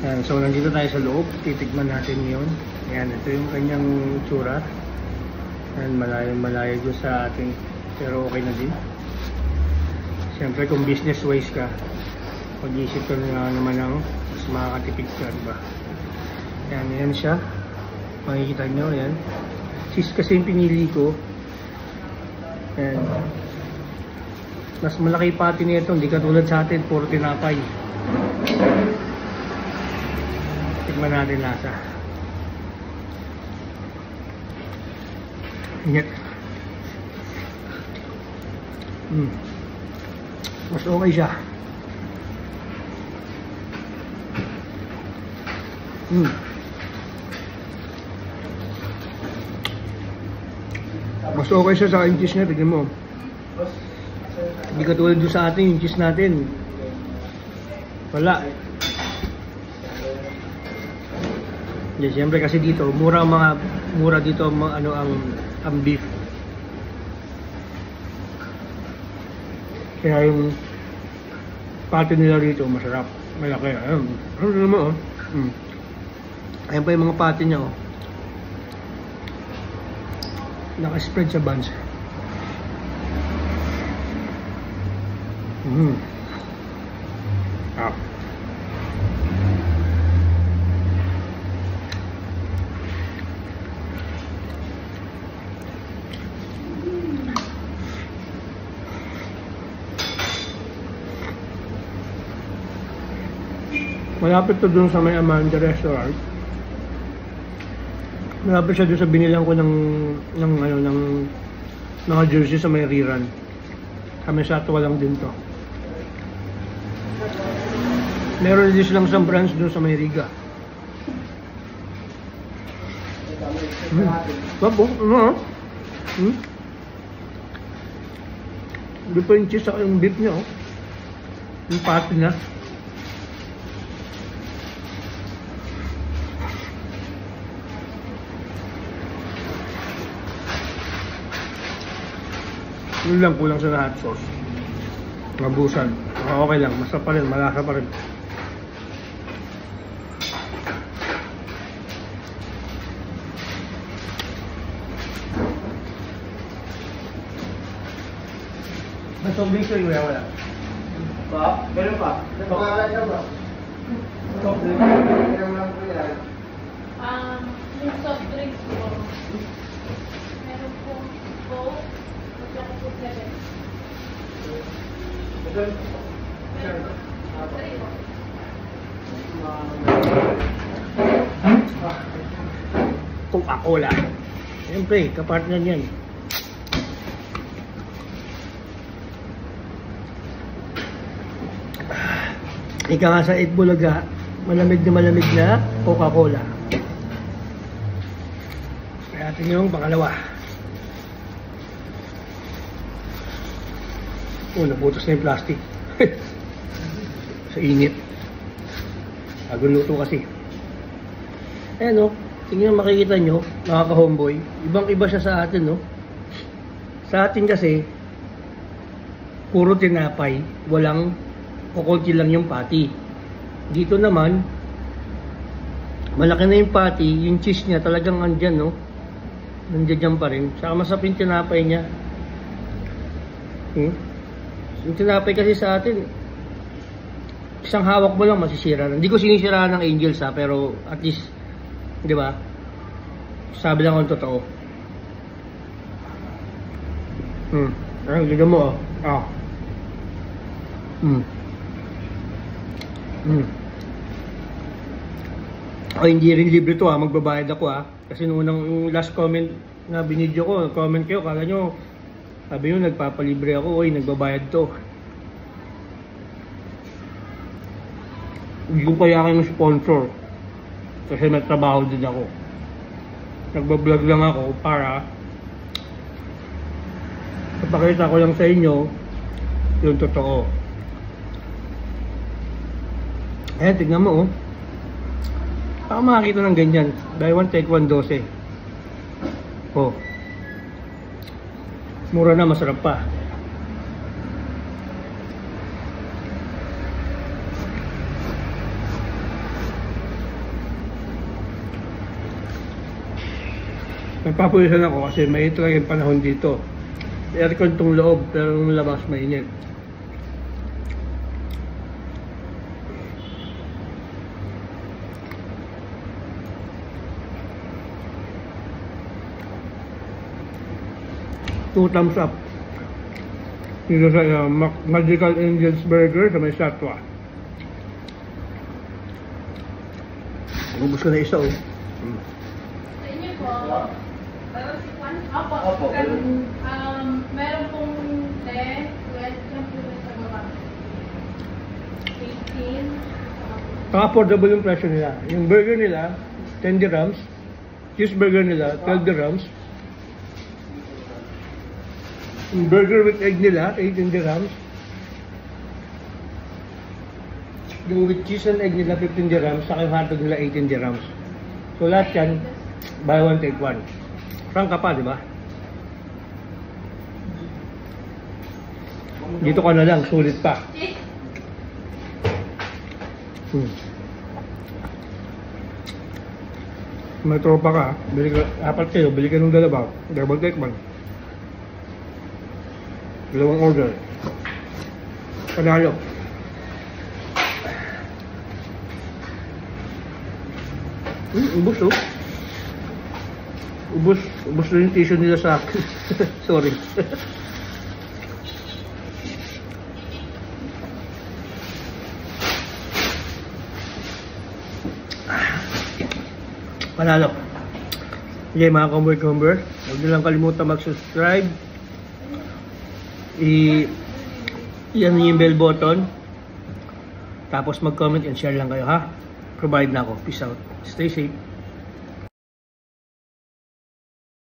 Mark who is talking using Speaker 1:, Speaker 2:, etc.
Speaker 1: Yan, so nandito tayo sa loob, titigman natin yun. Yan, ito yung kanyang tsura. Yan, malayo doon sa ating, pero okay na din. Siyempre kung business wise ka, pag-iisip ka na naman ng mas makakatipid ka, diba? Yan, yan siya. Makikita nyo, yan. Cheese kasi yung pinili ko. Yan. Mas malaki pati nito, hindi katulad sa atin, puro tinapay. Tikman natin lasa. Ingat. Mas okay siya. Mas okay siya sa yung cheese niya, tignan mo. Hindi katulad doon sa atin, yung cheese natin. Wala. Yeah, siyempre kasi dito, mura dito ang beef. Kaya yung pati nila dito masarap, malaki. Ayun, ano naman oh. Ayan pa yung mga pati niya oh. Naka-spread sa buns. Ah. Malapit to dun sa may Amanda Restaurant. Malapit siya dun sa binilang ko ng mga jersey sa may Riran. Kami sa Atwa lang din to. Meron din silang isang branch dun sa may Riga. Babo, ano? Hindi pa yung cheese sa yung beef niya, oh. Yung pati na. Yun lang, kulang sa hot sauce. Mabusan. Okay lang, masarap pa rin, malasa pa rin. Masarap din siya, wala. Pa? Meron pa? Wala siya ba? Soft drinks? Meron lang po yan.
Speaker 2: Yung soft drinks po. Meron po Coke.
Speaker 1: Coca-Cola. Siyempre, kapartner yan. Ika nga sa Itbulaga, malamig na Coca-Cola. Kaya atin yung pangalawa. Nabutas na yung plastic. Sa init. Bagong luto kasi. Ayan o. Tingnan makikita nyo, mga ka-homeboy. Ibang iba siya sa atin, no? Sa atin kasi, puro tinapay. Walang, kukunti lang yung patty. Dito naman, malaki na yung patty. Yung cheese niya talagang andyan, no? Nandiyan pa rin. Saka masarap yung tinapay niya. Yung tinapay kasi sa atin, isang hawak mo lang masisira. Hindi ko sinisiraan ng Angels ha, pero at least, di ba? Sabi lang ang totoo. Ay, liga mo oh. Hindi rin libre to ha, magbabayad ako ha. Kasi nung last comment na binidyo ko, comment kayo, kala nyo, sabi nyo, nagpapalibre ako, oy, nagbabayad to. Hindi ko kaya kayong sponsor. Kasi may trabaho din ako. Nagbablog lang ako para ipakita ko lang sa inyo yung totoo. Ayan, tignan mo oh. Baka makakita ng ganyan. Buy one, take one, 12. Oh. Mura na, masarap pa. Nagpapawisan ako kasi may talaga yung panahon dito. Aircon tong loob, pero yung labas mainit. Two thumbs up. Dito sa Magical Angels Burger sa may Satwa. Ubus ko na isa oh.
Speaker 2: Sa inyo po, Opo. Meron pong 10, 12, yan po sa baba. 18.
Speaker 1: Affordable yung presyo nila. Yung burger nila, 10 dirhams. Cheeseburger nila, 12 dirhams. Yung burger with egg nila, 18 dirhams. Yung with cheese and egg nila, 15 dirhams. Saka yung hotdog nila, 18 dirhams. So lahat yan, buy one, take one. Frank ka pa, di ba? Dito ka na lang, sulit pa. May tropa ka, bili ka, 4 kayo, bili ka ng dalawa, double take man. Dalawang order. Panalo. Ubus oh. Ubus na yung tissue nila sa akin. Sorry. Panalo. Okay mga kumber-kumber, huwag nyo lang kalimutan mag-subscribe. I-yan yung bell button. Tapos mag-comment and share lang kayo ha. Provide na ako. Peace out. Stay safe.